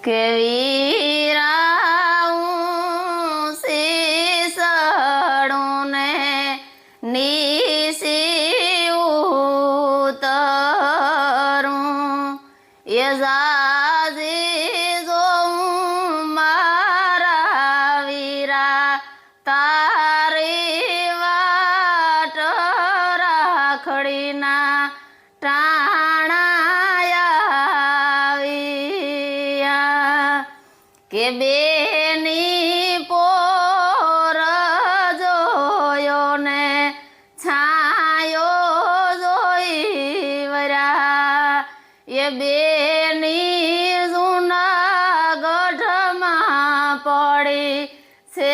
કે વીરાઉં શીસડું ને નીસી ઉતરું એ જાજી જોઉં મારા વીરા તારી વાટ રાખડીના ટાણાયા કે બેની પોર જોયો ને છાયો જોઈ વરા એ બેની જૂનાગઢમાં પડી છે